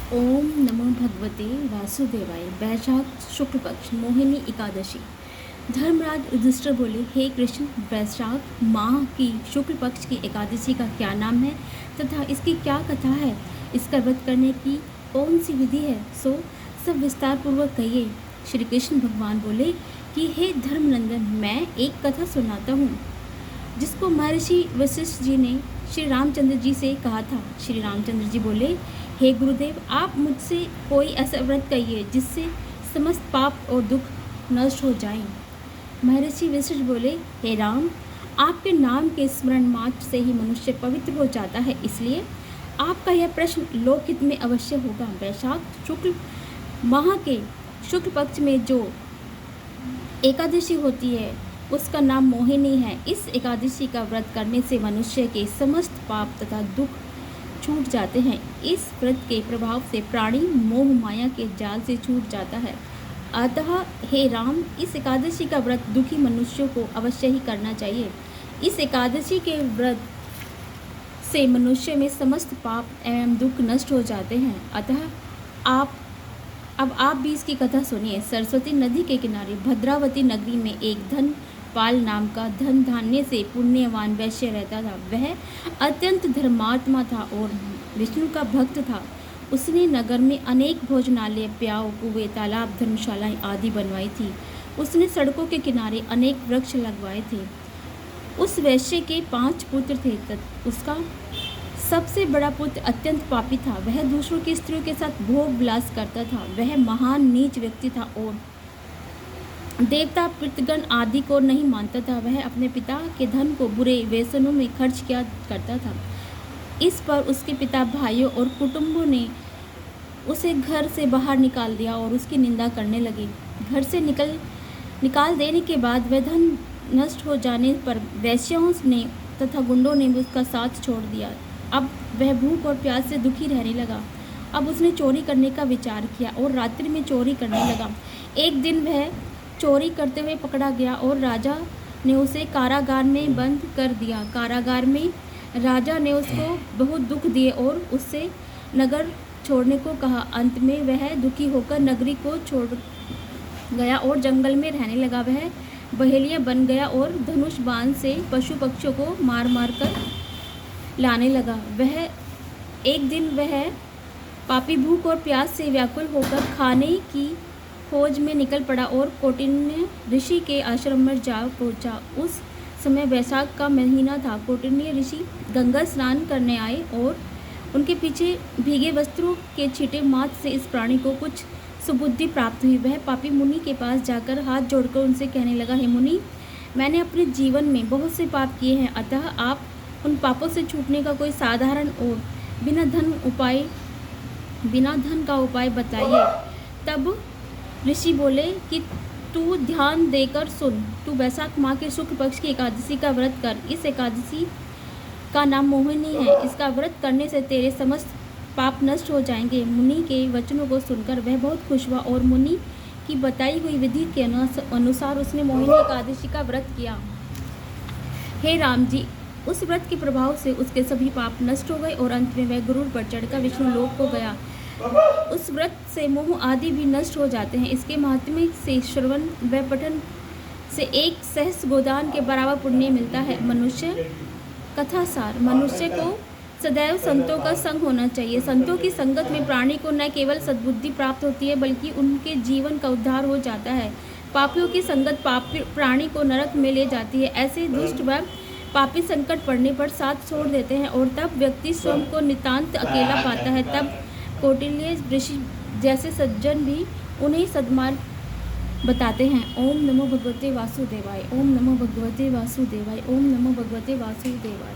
ओम नमो भगवते वासुदेवाय। वैशाख शुक्ल पक्ष मोहिनी एकादशी। धर्मराज युधिष्ठिर बोले, हे कृष्ण, वैशाख माह की शुक्ल पक्ष की एकादशी का क्या नाम है तथा इसकी क्या कथा है? इसका व्रत करने की कौन सी विधि है, सो सब विस्तार पूर्वक कहिए। श्री कृष्ण भगवान बोले कि हे धर्मनंदन, मैं एक कथा सुनाता हूँ जिसको महर्षि वशिष्ठ जी ने श्री रामचंद्र जी से कहा था। श्री रामचंद्र जी बोले, हे गुरुदेव, आप मुझसे कोई ऐसा व्रत कहिए जिससे समस्त पाप और दुख नष्ट हो जाएं। महर्षि वशिष्ठ बोले, हे राम, आपके नाम के स्मरण मात्र से ही मनुष्य पवित्र हो जाता है, इसलिए आपका यह प्रश्न लोकहित में अवश्य होगा। वैशाख शुक्ल माह के शुक्ल पक्ष में जो एकादशी होती है उसका नाम मोहिनी है। इस एकादशी का व्रत करने से मनुष्य के समस्त पाप तथा दुख छूट जाते हैं। इस व्रत के प्रभाव से प्राणी मोह माया के जाल से छूट जाता है। अतः हे राम, इस एकादशी का व्रत दुखी मनुष्यों को अवश्य ही करना चाहिए। इस एकादशी के व्रत से मनुष्य में समस्त पाप एवं दुख नष्ट हो जाते हैं। अतः अब आप भी इसकी कथा सुनिए। सरस्वती नदी के किनारे भद्रावती नगरी में एक धनपाल नाम का धन धान्य से पुण्यवान वैश्य रहता था। वह अत्यंत धर्मात्मा था और विष्णु का भक्त था। उसने नगर में अनेक भोजनालय, प्याऊ, कुएं, तालाब, धर्मशालाएं आदि बनवाई थी। उसने सड़कों के किनारे अनेक वृक्ष लगवाए थे। उस वैश्य के 5 पुत्र थे। उसका सबसे बड़ा पुत्र अत्यंत पापी था। वह दूसरों की स्त्रियों के साथ भोग विलास करता था। वह महान नीच व्यक्ति था और देवता पितृगण आदि को नहीं मानता था। वह अपने पिता के धन को बुरे व्यसनों में खर्च किया करता था। इस पर उसके पिता, भाइयों और कुटुंबों ने उसे घर से बाहर निकाल दिया और उसकी निंदा करने लगे। घर से निकाल देने के बाद वह धन नष्ट हो जाने पर वैश्यों ने तथा गुंडों ने उसका साथ छोड़ दिया। अब वह भूख और प्यास से दुखी रहने लगा। अब उसने चोरी करने का विचार किया और रात्रि में चोरी करने लगा। एक दिन वह चोरी करते हुए पकड़ा गया और राजा ने उसे कारागार में बंद कर दिया। कारागार में राजा ने उसको बहुत दुख दिए और उससे नगर छोड़ने को कहा। अंत में वह दुखी होकर नगरी को छोड़ गया और जंगल में रहने लगा। वह बहेलिया बन गया और धनुष बाण से पशु पक्षियों को मार मार कर लाने लगा। एक दिन वह पापी भूख और प्यास से व्याकुल होकर खाने की खोज में निकल पड़ा और कौटिन्य ऋषि के आश्रम में जा पहुंचा। उस समय वैशाख का महीना था। कौटिन्य ऋषि गंगा स्नान करने आए और उनके पीछे भीगे वस्त्रों के छींटे मात्र से इस प्राणी को कुछ सुबुद्धि प्राप्त हुई। वह पापी मुनि के पास जाकर हाथ जोड़कर उनसे कहने लगा, हे मुनि, मैंने अपने जीवन में बहुत से पाप किए हैं, अतः आप उन पापों से छूटने का कोई साधारण और बिना धन का उपाय बताइए। तब ऋषि बोले कि तू ध्यान देकर सुन। तू वैशाख माह के शुक्ल पक्ष की एकादशी का व्रत कर। इस एकादशी का नाम मोहिनी है। इसका व्रत करने से तेरे समस्त पाप नष्ट हो जाएंगे। मुनि के वचनों को सुनकर वह बहुत खुश हुआ और मुनि की बताई हुई विधि के अनुसार उसने मोहिनी एकादशी का व्रत किया। हे राम जी, उस व्रत के प्रभाव से उसके सभी पाप नष्ट हो गए और अंत में वह गरुड़ पर चढ़कर विष्णु लोक को गया। उस व्रत से मोह आदि भी नष्ट हो जाते हैं। इसके महात्म्य से श्रवण व पठन से 1 सहस्त्र गोदान के बराबर पुण्य मिलता है। कथासार, मनुष्य को सदैव संतों का संग होना चाहिए। संतों की संगत में प्राणी को न केवल सद्बुद्धि प्राप्त होती है बल्कि उनके जीवन का उद्धार हो जाता है। पापियों की संगत प्राणी को नरक में ले जाती है। ऐसे दुष्ट व पापी संकट पड़ने पर साथ छोड़ देते हैं और तब व्यक्ति स्वयं को नितांत अकेला पाता है। तब कौटिल्य ऋषि जैसे सज्जन भी उन्हें सद्मार्ग बताते हैं। ओम नमो भगवते वासुदेवाय। ओम नमो भगवते वासुदेवाय। ओम नमो भगवते वासुदेवाय।